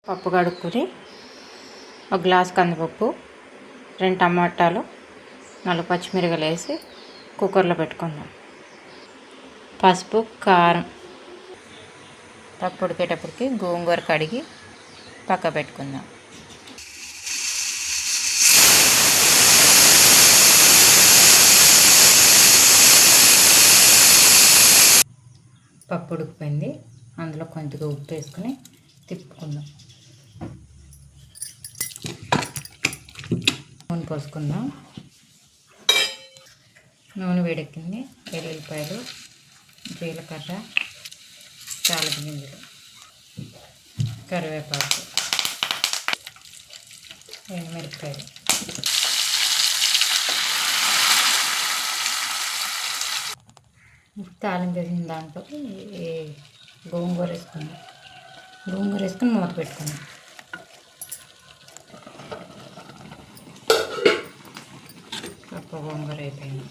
పప్పు కడుక్కుని ఒక గ్లాస్ కందిపప్పు, 2 టమాటాలు, 4 పచ్చిమిరపకాయలు వేసి కుక్కర్లో పెట్టుకుందాం. పసుపు, కారం. పప్పు ఉడికేటప్పటికి గోంగూర కడిగి పక్క పెట్టుకుందాం. పప్పు ఉడికిపోయింది. అందులో కొంచెంగా ఉప్పు వేసుకుని తిప్పుకుందాం. నూనె పోసుకుందాం. నూనె వేడెక్కింది. వెల్లుల్లిపాయలు, జీలకర్ర, తాలింపు గింజలు, కరివేపాకు, ఎండుమిరపకాయలు, తాలింపు వేసిన దాంట్లో గోంగూర వేసుకుందాం. గోంగూర వేసుకుని మూత పెట్టుకుందాం. పప్పు గోంగూర అయిపోయింది.